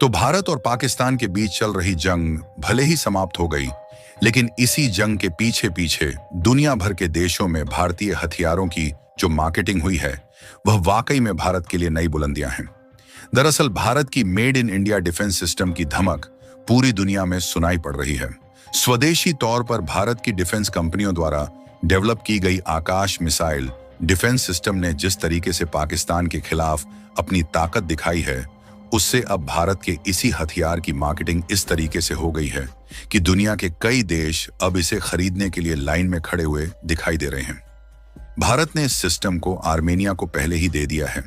तो भारत और पाकिस्तान के बीच चल रही जंग भले ही समाप्त हो गई, लेकिन इसी जंग के पीछे पीछे दुनिया भर के देशों में भारतीय हथियारों की जो मार्केटिंग हुई है, वह वाकई में भारत के लिए नई बुलंदियां हैं। दरअसल भारत की made in India defence system की धमक पूरी दुनिया में सुनाई पड़ रही है। स्वदेशी तौर पर भारत की डिफेंस कंपनियों द्वारा डेवलप की गई आकाश मिसाइल डिफेंस सिस्टम ने जिस तरीके से पाकिस्तान के खिलाफ अपनी ताकत दिखाई है, उससे अब भारत के इसी हथियार की मार्केटिंग इस तरीके से हो गई है कि दुनिया के कई देश अब इसे खरीदने के लिए लाइन में खड़े हुए दिखाई दे रहे हैं। भारत ने इस सिस्टम को आर्मेनिया को पहले ही दे दिया है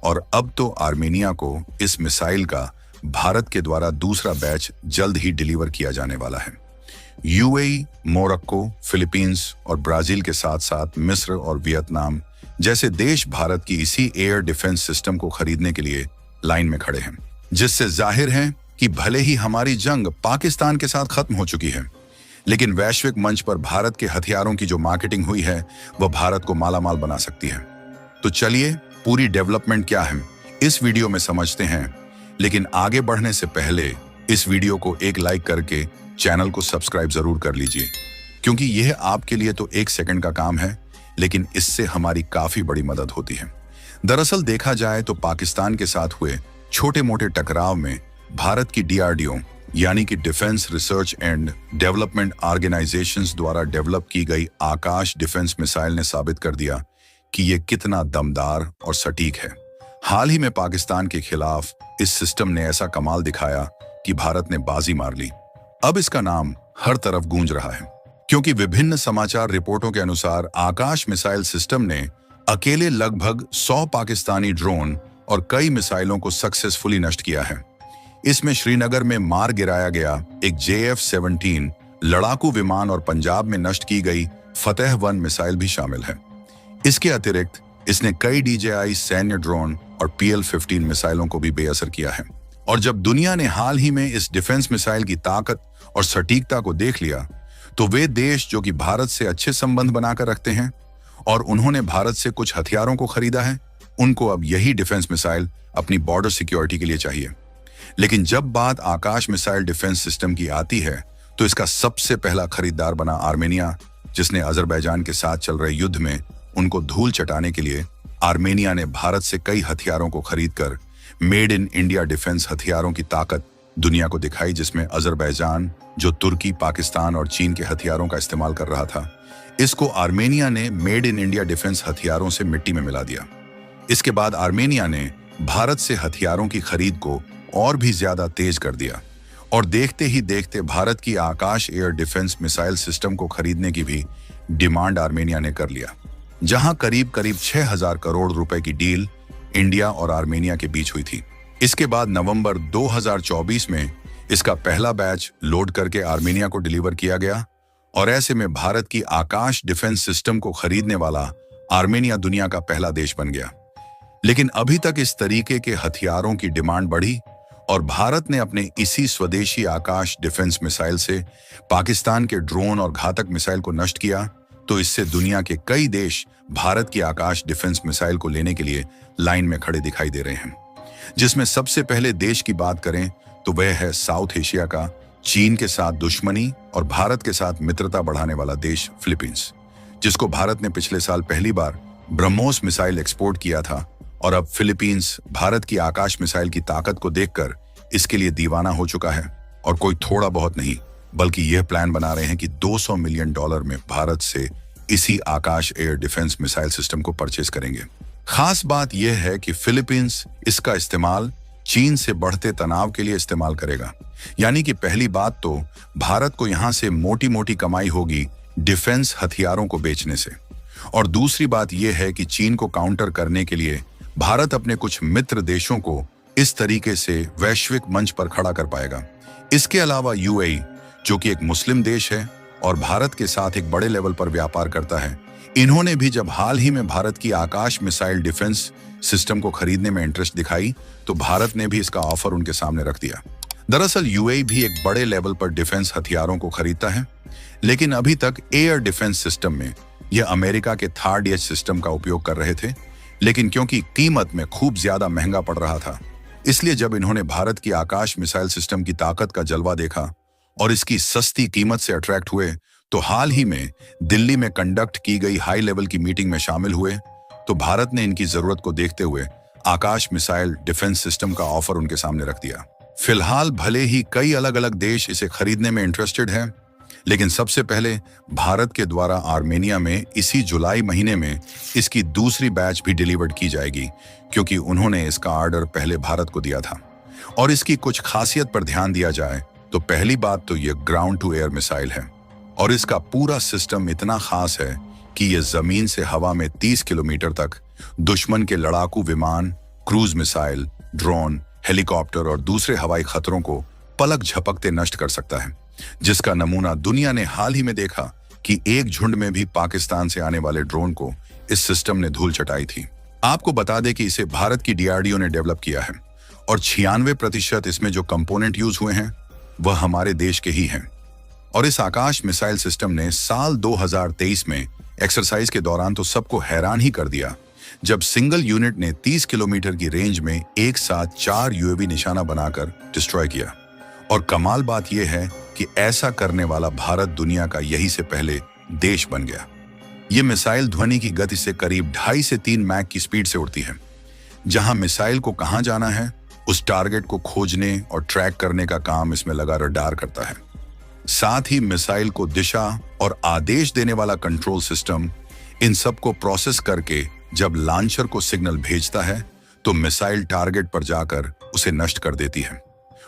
और अब तो आर्मेनिया को इस मिसाइल का भारत के द्वारा दूसरा बैच जल्द ही डिलीवर किया जाने वाला है। यूएई, मोरक्को, फिलीपींस और ब्राजील के साथ साथ मिस्र और वियतनाम जैसे देश भारत की इसी एयर डिफेंस सिस्टम को खरीदने के लिए लाइन में खड़े हैं, जिससे जाहिर है कि भले ही हमारी जंग पाकिस्तान के साथ खत्म हो चुकी है, लेकिन वैश्विक मंच पर भारत के हथियारों की जो मार्केटिंग हुई है, वह भारत को मालामाल बना सकती है। तो चलिए पूरी डेवलपमेंट क्या है इस वीडियो में समझते हैं, लेकिन आगे बढ़ने से पहले इस वीडियो को एक लाइक करके चैनल को सब्सक्राइब जरूर कर लीजिए, क्योंकि यह आपके लिए तो 1 सेकंड का काम है, लेकिन इससे हमारी काफी बड़ी मदद होती है। दरअसल देखा जाए तो पाकिस्तान के साथ हुए छोटे मोटे टकराव में भारत की डीआरडीओ यानी कि defence research and development organisations द्वारा डेवलप की गई आकाश डिफेंस मिसाइल ने साबित कर दिया कि यह कितना दमदार और सटीक है। हाल ही में पाकिस्तान के खिलाफ इस सिस्टम ने ऐसा कमाल दिखाया कि भारत ने बाजी मार ली। अब इसका नाम हर तरफ गूंज रहा है, क्योंकि विभिन्न समाचार रिपोर्टों के अनुसार आकाश मिसाइल सिस्टम ने अकेले लगभग 100 पाकिस्तानी ड्रोन और कई मिसाइलों को सक्सेसफुली नष्ट किया है। इसमें श्रीनगर में मार गिराया गया एक JF-17 लड़ाकू विमान और पंजाब में नष्ट की गई फतेह-1 मिसाइल भी शामिल है। इसके अतिरिक्त इसने कई DJI सैन्य ड्रोन और PL-15 मिसाइलों को भी बेअसर किया है। और जब दुनिया ने हाल ही में इस डिफेंस मिसाइल की ताकत और सटीकता को देख लिया, तो वे देश जो कि भारत से अच्छे संबंध बनाकर रखते हैं और उन्होंने भारत से कुछ हथियारों को खरीदा है, उनको अब यही डिफेंस मिसाइल अपनी बॉर्डर सिक्योरिटी के लिए चाहिए। लेकिन जब बात आकाश मिसाइल डिफेंस सिस्टम की आती है, तो इसका सबसे पहला खरीदार बना आर्मेनिया, जिसने अजरबैजान के साथ चल रहे युद्ध में उनको धूल चटाने के लिए आर्मेनिया ने भारत से कई हथियारों को खरीदकर मेड इन इंडिया डिफेंस हथियारों की ताकत दुनिया को दिखाई, जिसमें अजरबैजान जो तुर्की, पाकिस्तान और चीन के हथियारों का इस्तेमाल कर रहा था, इसको आर्मेनिया ने मेड इन इंडिया डिफेंस हथियारों से मिट्टी में मिला दिया। इसके बाद आर्मेनिया ने भारत से हथियारों की खरीद को और भी ज्यादा तेज कर दिया और देखते ही देखते भारत की आकाश एयर डिफेंस मिसाइल सिस्टम को खरीदने की भी डिमांड आर्मेनिया ने कर लिया, जहां करीब करीब 6000 करोड़ रुपए की डील इंडिया और आर्मेनिया के बीच हुई थी। इसके बाद नवंबर 2024 में इसका पहला बैच लोड करके आर्मेनिया को डिलीवर किया गया और ऐसे में भारत की आकाश डिफेंस सिस्टम को खरीदने वाला आर्मेनिया दुनिया का पहला देश बन गया। लेकिन अभी तक इस तरीके के हथियारों की डिमांड बढ़ी और भारत ने अपने इसी स्वदेशी आकाश डिफेंस मिसाइल से पाकिस्तान के ड्रोन और घातक मिसाइल को नष्ट किया, तो इससे दुनिया के कई देश भारत की आकाश डिफेंस मिसाइल को लेने के लिए लाइन में खड़े दिखाई दे रहे हैं। जिसमें सबसे पहले देश की बात करें तो वह है साउथ एशिया का चीन के साथ दुश्मनी और भारत के साथ मित्रता बढ़ाने वाला देश फिलीपींस, जिसको भारत ने पिछले साल पहली बार ब्रह्मोस मिसाइल एक्सपोर्ट किया था और अब फिलीपींस भारत की आकाश मिसाइल की ताकत को देखकर इसके लिए दीवाना हो चुका है और कोई थोड़ा बहुत नहीं, बल्कि यह प्लान बना रहे हैं कि $200 मिलियन में भारत से इसी आकाश एयर डिफेंस मिसाइल सिस्टम को परचेज करेंगे। खास बात यह है कि फिलीपींस इसका इस्तेमाल चीन से बढ़ते तनाव के लिए इस्तेमाल करेगा। यानी कि पहली बात तो भारत को यहां से मोटी मोटी कमाई होगी डिफेंस हथियारों को बेचने से, और दूसरी बात यह है कि चीन को काउंटर करने के लिए भारत अपने कुछ मित्र देशों को इस तरीके से वैश्विक मंच पर खड़ा कर पाएगा। इसके अलावा यूएई, जो कि एक मुस्लिम देश है और भारत के साथ एक बड़े लेवल पर व्यापार करता है, इन्होंने भी जब हाल ही में भारत की आकाश मिसाइल डिफेंस सिस्टम को खरीदने में इंटरेस्ट दिखाई, तो भारत ने भी इसका ऑफर उनके सामने रख दिया। दरअसल यूएई भी एक बड़े लेवल पर डिफेंस हथियारों को खरीदता है, लेकिन अभी तक एयर डिफेंस सिस्टम में यह अमेरिका के THAAD सिस्टम का उपयोग कर रहे थे, लेकिन क्योंकि कीमत में खूब ज्यादा महंगा पड़ रहा था, इसलिए जब इन्होंने भारत की आकाश मिसाइल सिस्टम की ताकत का जलवा देखा और इसकी सस्ती कीमत से अट्रैक्ट हुए, तो हाल ही में दिल्ली में कंडक्ट की गई हाई लेवल की मीटिंग में शामिल हुए। तो भारत ने इनकी जरूरत को देखते हुए आकाश मिसाइल डिफेंस सिस्टम का ऑफर उनके सामने रख दिया। फिलहाल भले ही कई अलग अलग देश इसे खरीदने में इंटरेस्टेड हैं, लेकिन सबसे पहले भारत के द्वारा आर्मेनिया में इसी जुलाई महीने में इसकी दूसरी बैच भी डिलीवर्ड की जाएगी, क्योंकि उन्होंने इसका ऑर्डर पहले भारत को दिया था। और इसकी कुछ खासियत पर ध्यान दिया जाए तो पहली बात तो ये ग्राउंड टू एयर मिसाइल है और इसका पूरा सिस्टम इतना खास है कि ये जमीन से हवा में 30 किलोमीटर तक दुश्मन के लड़ाकू विमान, क्रूज मिसाइल, ड्रोन, हेलीकॉप्टर और दूसरे हवाई खतरों को पलक झपकते नष्ट कर सकता है, जिसका नमूना दुनिया ने हाल ही में देखा कि एक झुंड में भी पाकिस्तान से आने वाले ड्रोन को इस सिस्टम ने धूल चटाई थी। आपको बता दें कि इसे भारत की DRDO ने डेवलप किया है और 96% इसमें जो कंपोनेंट यूज हुए हैं वह हमारे देश के ही हैं। और इस आकाश मिसाइल सिस्टम ने साल 2023 में एक्सरसाइज के दौरान तो सबको हैरान ही कर दिया, जब सिंगल यूनिट ने 30 किलोमीटर की रेंज में एक साथ 4 UAV निशाना बनाकर डिस्ट्रॉय किया। और कमाल बात यह है कि ऐसा करने वाला भारत दुनिया का यही से पहले देश बन गया। ये मिसाइल ध्वनि की गति से करीब 2.5 से 3 मैक की स्पीड से उड़ती है। जहां मिसाइल को कहां जाना है उस टारगेट को खोजने और ट्रैक करने का काम इसमें लगा रडार करता है। साथ ही मिसाइल को दिशा और आदेश देने वाला कंट्रोल सिस्टम, इन सब को प्रोसेस करके जब लॉन्चर को सिग्नल भेजता है तो मिसाइल टारगेट पर जाकर उसे नष्ट कर देती है।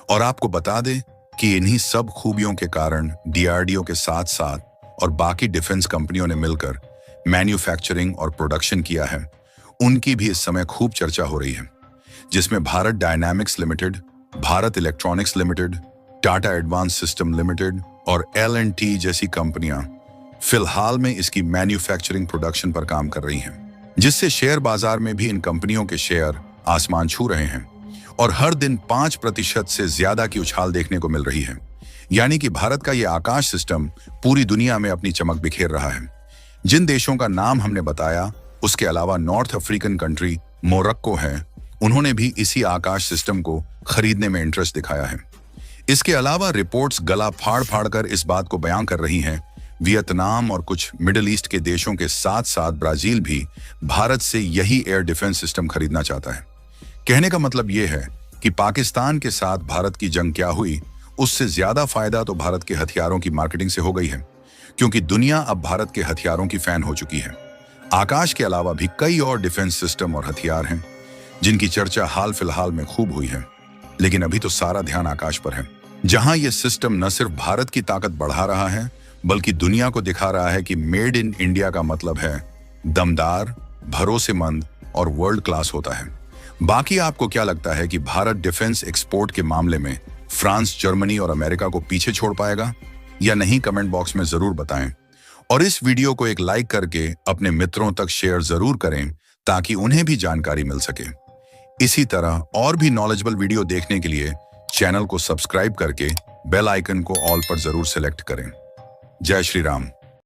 और आपको बता दें कि इन्हीं सब खूबियों के कारण DRDO के साथ साथ और बाकी डिफेंस कंपनियों ने मिलकर मैन्युफैक्चरिंग और प्रोडक्शन किया है, उनकी भी इस समय खूब चर्चा हो रही है, जिसमें Bharat dynamics limited, Bharat electronics limited, Tata advance system limited और L&T जैसी कंपनियां फिलहाल में इसकी मैन्युफैक्चरिंग प्रोडक्शन पर काम कर रही हैं, जिससे शेयर बाजार में भी इन कंपनियों के शेयर आसमान छू रहे हैं और हर दिन 5% से ज्यादा की उछाल देखने को मिल रही है। यानी कि भारत का यह आकाश सिस्टम पूरी दुनिया में अपनी चमक बिखेर रहा है। जिन देशों का नाम हमने बताया उसके अलावा नॉर्थ अफ्रीकन कंट्री मोरक्को है, उन्होंने भी इसी आकाश सिस्टम को खरीदने में इंटरेस्ट दिखाया है। इसके अलावा रिपोर्ट्स गला फाड़ फाड़ कर इस बात को बयां कर रही हैं, वियतनाम और कुछ मिडिल ईस्ट के देशों के साथ साथ ब्राजील भी भारत से यही एयर डिफेंस सिस्टम खरीदना चाहता है। कहने का मतलब यह है कि पाकिस्तान के साथ भारत की जंग क्या हुई, उससे ज्यादा फायदा तो भारत के हथियारों की मार्केटिंग से हो गई है, क्योंकि दुनिया अब भारत के हथियारों की फैन हो चुकी है। आकाश के अलावा भी कई और डिफेंस सिस्टम और हथियार हैं जिनकी चर्चा हाल फिलहाल में खूब हुई है, लेकिन अभी तो सारा ध्यान आकाश पर है, जहां यह सिस्टम न सिर्फ भारत की ताकत बढ़ा रहा है बल्कि दुनिया को दिखा रहा है कि मेड इन इंडिया का मतलब है दमदार, भरोसेमंद और वर्ल्ड क्लास होता है। बाकी आपको क्या लगता है कि भारत डिफेंस एक्सपोर्ट के मामले में फ्रांस, जर्मनी और अमेरिका को पीछे छोड़ पाएगा या नहीं? कमेंट बॉक्स में जरूर बताएं और इस वीडियो को एक लाइक करके अपने मित्रों तक शेयर जरूर करें ताकि उन्हें भी जानकारी मिल सके। इसी तरह और भी नॉलेजेबल वीडियो देखने के लिए चैनल को सब्सक्राइब करके बेल आइकन को ऑल पर जरूर सेलेक्ट करें। जय श्री राम।